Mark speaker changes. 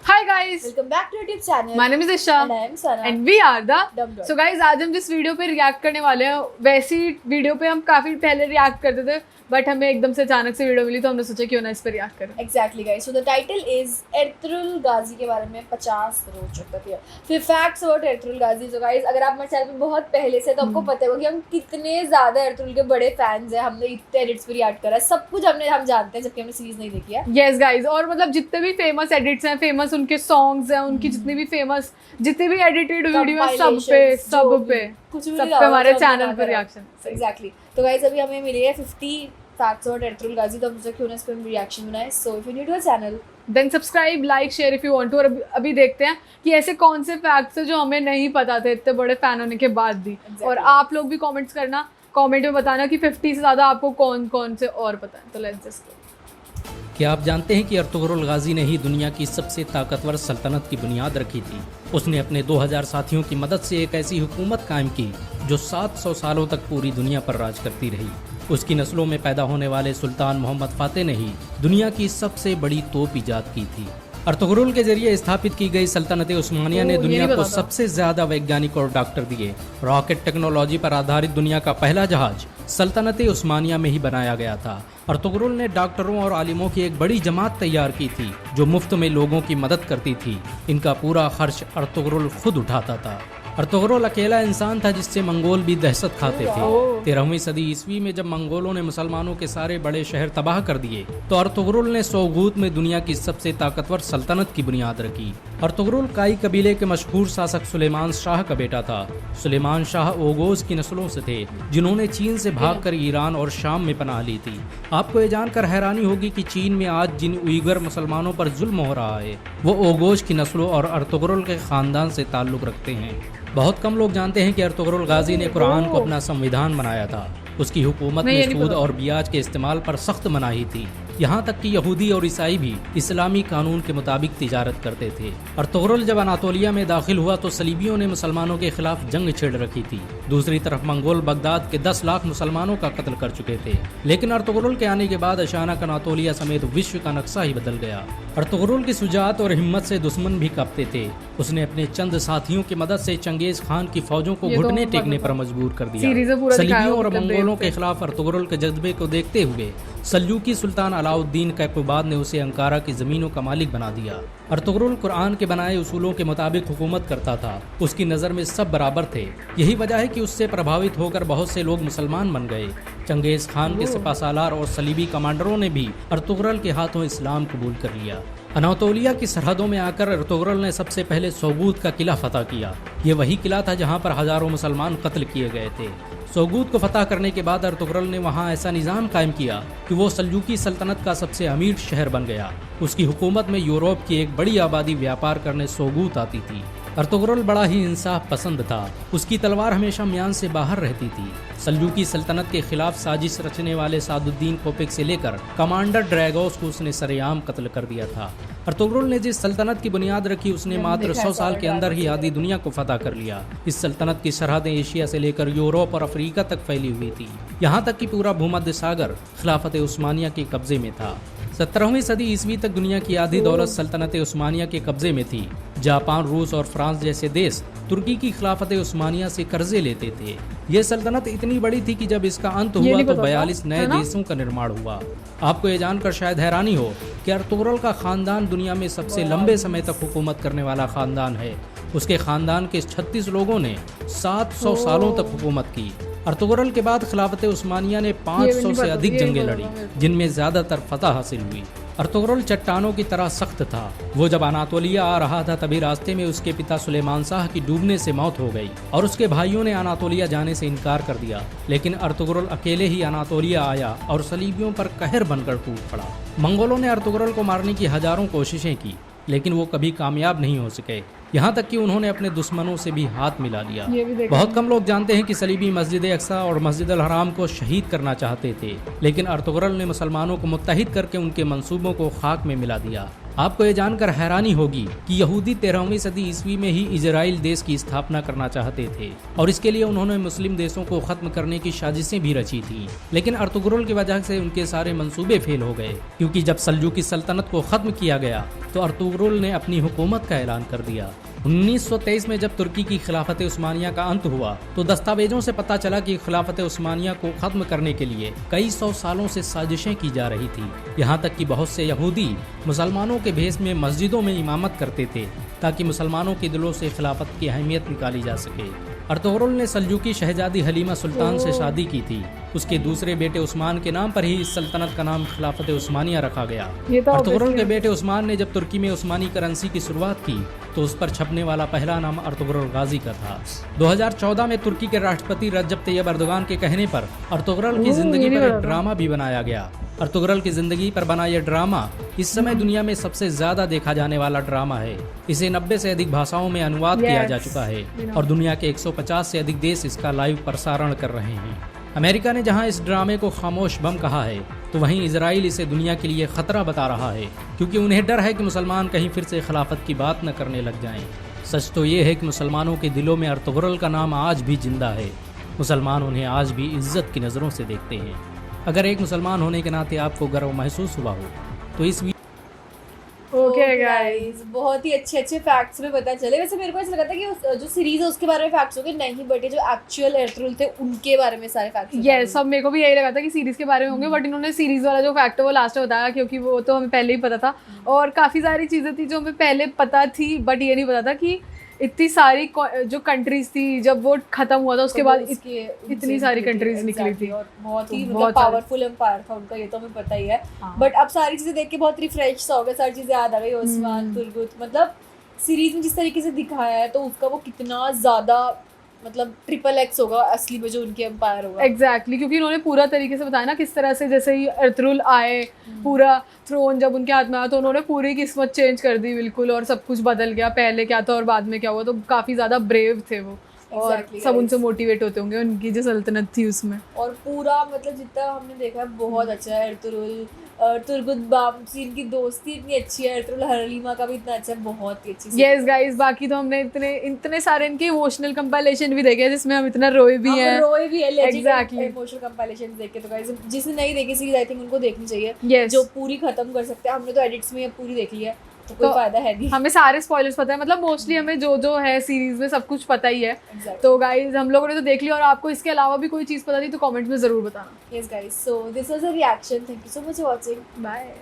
Speaker 1: Hi guys,
Speaker 2: Welcome back to YouTube channel.
Speaker 1: my name is Isha
Speaker 2: And I am Sana.
Speaker 1: and we are the
Speaker 2: Dum Dum.
Speaker 1: So guys, आज हम जिस video पे react करने वाले हैं वैसी video पे हम काफी पहले रिएक्ट करते थे बट हमें एकदम से अचानक से वीडियो मिली तो हमने सोचा क्यों ना इस पर रिएक्ट करें।
Speaker 2: Exactly guys. So the title is Ertugrul Ghazi के बारे में 50 रोचक तथ्य। फिर facts about Ertugrul Ghazi. So guys, अगर आप हमारे चैनल पे बहुत पहले से तो आपको पता होगा कि हम कितने ज्यादा एर्तुगरुल के बड़े फैंस हैं। हमने इतने एडिट्स पे रिएक्ट करा है, सब कुछ हम जानते हैं जबकि हमने सीरीज नहीं देखी है।
Speaker 1: यस गाइज, और मतलब जितने भी फेमस एडिट्स हैं, फेमस उनके सॉन्ग्स हैं, उनकी जितनी भी फेमस जितनी भी एडिटेड वीडियो है सब पे
Speaker 2: कुछ भी
Speaker 1: हमारे चैनल पे रिएक्शन।
Speaker 2: एग्जैक्टली। तो गाइस अभी हमें मिली है 50 फैक्ट्स अबाउट एर्तुगरुल गाजी, तो हम सोचा क्यों ना इस पे हम रिएक्शन बनाए। So if you new to our channel
Speaker 1: then subscribe, like, share if you want to. और अभी देखते हैं कि ऐसे कौन से फैक्ट्स हैं जो हमें नहीं पता थे इतने बड़े फैन होने के बाद भी। और आप लोग भी कमेंट्स करना, कमेंट में बताना कि 50 से ज़्यादा आपको कौन कौन से और पता है। तो लेट्स जस्ट गो।
Speaker 3: क्या आप जानते हैं कि एर्तुगरुल गाजी ने ही दुनिया की सबसे ताकतवर सल्तनत की बुनियाद रखी थी। उसने अपने 2000 साथियों की मदद से एक ऐसी हुकूमत कायम की जो 700 सालों तक पूरी दुनिया पर राज करती रही। उसकी नस्लों में पैदा होने वाले सुल्तान मोहम्मद फातेह ने ही दुनिया की सबसे बड़ी तोप ईजाद की थी। एर्तुगरुल के जरिए स्थापित की गई सल्तनत उस्मानिया ने दुनिया को सबसे ज्यादा वैज्ञानिक और डॉक्टर दिए। रॉकेट टेक्नोलॉजी पर आधारित दुनिया का पहला जहाज सल्तनत उस्मानिया में ही बनाया गया था। एर्तुगरुल ने डॉक्टरों और आलिमों की एक बड़ी जमात तैयार की थी जो मुफ्त में लोगों की मदद करती थी। इनका पूरा खर्च एर्तुगरुल खुद उठाता था। एर्तुगरुल अकेला इंसान था जिससे मंगोल भी दहशत खाते थे। 13वीं सदी ईस्वी में जब मंगोलों ने मुसलमानों के सारे बड़े शहर तबाह कर दिए तो एर्तुगरुल ने सोगूत में दुनिया की सबसे ताकतवर सल्तनत की बुनियाद रखी। एर्तुगरुल काई कबीले के मशहूर शासक सुलेमान शाह का बेटा था। सुलेमान शाह ओगोज की नस्लों से थे जिन्होंने चीन से भागकर ईरान और शाम में पनाह ली थी। आपको ये जानकर हैरानी होगी कि चीन में आज जिन उइगर मुसलमानों पर जुल्म हो रहा है वो ओगोज की नस्लों और एर्तुगरुल के खानदान से ताल्लुक रखते हैं। बहुत कम लोग जानते हैं कि एर्तुगरुल गाजी ने कुरान को अपना संविधान बनाया था। उसकी हुकूमत में सूद और ब्याज के इस्तेमाल पर सख्त मनाही थी। यहाँ तक कि यहूदी और ईसाई भी इस्लामी कानून के मुताबिक तिजारत करते थे। एर्तुगरुल जब अनातोलिया में दाखिल हुआ तो सलीबियों ने मुसलमानों के खिलाफ जंग छेड़ रखी थी। दूसरी तरफ मंगोल बगदाद के 10 लाख मुसलमानों का कत्ल कर चुके थे। लेकिन एर्तुगरुल के आने के बाद अचानक अनातोलिया समेत विश्व का नक्शा ही बदल गया। एर्तुगरुल की शुजाअत और हिम्मत से दुश्मन भी कांपते थे। उसने अपने चंद साथियों की मदद से चंगेज खान की फौजों को घुटने टेकने पर मजबूर कर दिया। सलीबियों और मंगोलों के खिलाफ एर्तुगरुल के जज्बे को देखते हुए सल्जूकी सुल्तान अलाउद्दीन कैकुबाद ने उसे अंकारा की जमीनों का मालिक बना दिया। एर्तुगरुल कुरान के बनाए उसूलों के मुताबिक हुकूमत करता था। उसकी नज़र में सब बराबर थे। यही वजह है कि उससे प्रभावित होकर बहुत से लोग मुसलमान बन गए। चंगेज खान के सिपाहसालार और सलीबी कमांडरों ने भी एर्तुगरुल के हाथों इस्लाम कबूल कर लिया। अनातोलिया की सरहदों में आकर एर्तुगरुल ने सबसे पहले सोगूत का किला फतह किया। ये वही किला था जहाँ पर हजारों मुसलमान कत्ल किए गए थे। सोगूत को फतह करने के बाद एर्तुगरुल ने वहाँ ऐसा निज़ाम कायम किया कि वो सल्जूकी सल्तनत का सबसे अमीर शहर बन गया। उसकी हुकूमत में यूरोप की एक बड़ी आबादी व्यापार करने सोगूत आती थी। एर्तुगरुल बड़ा ही इंसाफ पसंद था। उसकी तलवार हमेशा म्यान से बाहर रहती थी। सल्जूकी सल्तनत के खिलाफ साजिश रचने वाले सादुद्दीन कोपिक से लेकर कमांडर ड्रैगोस को उसने सरेआम कत्ल कर दिया था। एर्तुगरुल ने जिस सल्तनत की बुनियाद रखी उसने मात्र 100 साल के अंदर ही आधी दुनिया को फतह कर लिया। इस सल्तनत की सरहदें एशिया से लेकर यूरोप और अफ्रीका तक फैली हुई थी। यहाँ तक कि पूरा भूमध्य सागर खिलाफत उस्मानिया के कब्जे में था। 17वीं सदी ईस्वी तक दुनिया की आधी दौलत सल्तनत उस्मानिया के कब्जे में थी। जापान, रूस और फ्रांस जैसे देश तुर्की की खिलाफत उस्मानिया से कर्जे लेते थे। ये सल्तनत इतनी बड़ी थी कि जब इसका अंत हुआ तो 42 नए देशों का निर्माण हुआ। आपको ये जानकर शायद हैरानी हो कि एर्तुगरुल का खानदान दुनिया में सबसे लंबे समय तक हुकूमत करने वाला खानदान है। उसके खानदान के 36 लोगों ने 700 सालों तक हुकूमत की। एर्तुगरुल के बाद खिलाफत उस्मानिया ने 500 से अधिक जंगें लड़ी जिनमें ज्यादातर फतह हासिल हुई। एर्तुगरुल चट्टानों की तरह सख्त था। वो जब अनातोलिया आ रहा था तभी रास्ते में उसके पिता सुलेमान शाह की डूबने से मौत हो गई और उसके भाइयों ने अनातोलिया जाने से इनकार कर दिया। लेकिन एर्तुगरुल अकेले ही अनातोलिया आया और सलीबियों पर कहर बनकर टूट पड़ा। मंगोलों ने एर्तुगरुल को मारने की हजारों कोशिशें की लेकिन वो कभी कामयाब नहीं हो सके। यहाँ तक कि उन्होंने अपने दुश्मनों से भी हाथ मिला लिया। बहुत कम लोग जानते हैं कि सलीबी मस्जिद अक्सा और मस्जिद अल हराम को शहीद करना चाहते थे, लेकिन एर्तुगरुल ने मुसलमानों को मुत्तहिद करके उनके मंसूबों को खाक में मिला दिया। आपको ये जानकर हैरानी होगी कि यहूदी 13वीं सदी ईस्वी में ही इजराइल देश की स्थापना करना चाहते थे और इसके लिए उन्होंने मुस्लिम देशों को खत्म करने की साजिशें भी रची थी। लेकिन अर्तुगरुल की वजह से उनके सारे मंसूबे फेल हो गए, क्योंकि जब सल्जूकी सल्तनत को खत्म किया गया तो अर्तुगरुल ने अपनी हुकूमत का ऐलान कर दिया। 1923 में जब तुर्की की खिलाफत उस्मानिया का अंत हुआ तो दस्तावेजों से पता चला कि खिलाफत उस्मानिया को खत्म करने के लिए कई सौ सालों से साजिशें की जा रही थी। यहाँ तक कि बहुत से यहूदी मुसलमानों के भेष में मस्जिदों में इमामत करते थे ताकि मुसलमानों के दिलों से खिलाफत की अहमियत निकाली जा सके। अर्तुगरुल ने सल्जूकी शहजादी हलीमा सुल्तान से शादी की थी। उसके दूसरे बेटे उस्मान के नाम पर ही इस सल्तनत का नाम खिलाफत उस्मानिया रखा गया। अर्तुगरुल के बेटे उस्मान ने जब तुर्की में उस्मानी करेंसी की शुरुआत की तो उस पर छपने वाला पहला नाम अर्तुगरुल गाजी का था। 2014 में तुर्की के राष्ट्रपति रजब तैयब अर्दोगान के कहने पर अर्तुगरुल की जिंदगी पर एक ड्रामा भी बनाया गया। अर्तुगरुल की जिंदगी पर बना यह ड्रामा इस समय दुनिया में सबसे ज्यादा देखा जाने वाला ड्रामा है। इसे 90 से अधिक भाषाओं में अनुवाद किया जा चुका है और दुनिया के 150 से अधिक देश इसका लाइव प्रसारण कर रहे हैं। अमेरिका ने जहां इस ड्रामे को खामोश बम कहा है तो वहीं इजराइल इसे दुनिया के लिए खतरा बता रहा है, क्योंकि उन्हें डर है कि मुसलमान कहीं फिर से खिलाफत की बात न करने लग जाएं। सच तो ये है कि मुसलमानों के दिलों में अर्तुगरुल का नाम आज भी जिंदा है। मुसलमान उन्हें आज भी इज्जत की नज़रों से देखते हैं। अगर एक मुसलमान होने के नाते आपको गर्व महसूस हुआ हो तो इस
Speaker 1: ओके गाइस,
Speaker 2: बहुत ही अच्छे अच्छे फैक्ट्स में पता चले। वैसे मेरे को ऐसा लगा था कि जो सीरीज है उसके बारे में फैक्ट्स होंगे, नहीं, बट जो एक्चुअल एर्तुगरुल थे उनके बारे में सारे फैक्ट्स।
Speaker 1: यस, सब मेरे को भी यही लगा था कि सीरीज के बारे में होंगे, बट इन्होंने सीरीज वाला जो फैक्ट है वो लास्ट में बताया, क्योंकि वो तो हमें पहले ही पता था। और काफ़ी सारी चीज़ें थी जो हमें पहले पता थी, बट ये नहीं पता था कि इतनी सारी जो कंट्रीज थी जब वो खत्म हुआ था उसके बाद इतनी सारी कंट्रीज निकली थी
Speaker 2: और बहुत ही
Speaker 1: बहुत
Speaker 2: पावरफुल एम्पायर था उनका, ये तो हमें पता ही है। बट अब सारी चीजें देख के बहुत रिफ्रेश सा हो गया, सारी चीजें याद आ गई। उस्मान, तुर्गुत, मतलब सीरीज में जिस तरीके से दिखाया है तो उसका वो कितना ज्यादा मतलब ट्रिपल एक्स होगा असली में जो उनके एम्पायर होगा।
Speaker 1: एग्जैक्टली, क्योंकि इन्होंने पूरा तरीके से बताया ना किस तरह से, जैसे ही अर्तुगरुल आए, पूरा थ्रोन जब उनके हाथ में आया तो उन्होंने पूरी किस्मत चेंज कर दी बिल्कुल, और सब कुछ बदल गया, पहले क्या था और बाद में क्या हुआ। तो काफ़ी ज़्यादा ब्रेव थे वो, और सब उनसे मोटिवेट होते होंगे, उनकी जो सल्तनत थी उसमें।
Speaker 2: और पूरा मतलब जितना हमने देखा है बहुत अच्छा है। अर्तुगरुल, तुर्गुत बामसी, इनकी दोस्ती इतनी अच्छी है। अर्तुगरुल हलीमा का भी इतना अच्छा है, बहुत ही अच्छी।
Speaker 1: यस गाइस, बाकी तो हमने इतने सारे इनके इमोशनल कंपाइलेशन भी देखे जिसमें हम इतना रोए भी हैं।
Speaker 2: एग्जैक्टली, इमोशनल कंपाइलेशन देख के तो गाइस जिसने नहीं देखी सीरीज आई थिंक उनको देखनी चाहिए, जो पूरी खत्म कर सकते हैं। हमने तो एडिट्स में पूरी देख ली है तो कोई फायदा है नहीं, हमें
Speaker 1: सारे स्पॉयलर्स पता है, मतलब मोस्टली हमें जो है सीरीज में सब कुछ पता ही है। तो गाइज हम लोगों ने तो देख लिया, और आपको इसके अलावा भी कोई चीज़ पता थी तो कमेंट में ज़रूर बताना।
Speaker 2: Yes guys, so this was a reaction, thank you so much for watching,
Speaker 1: bye.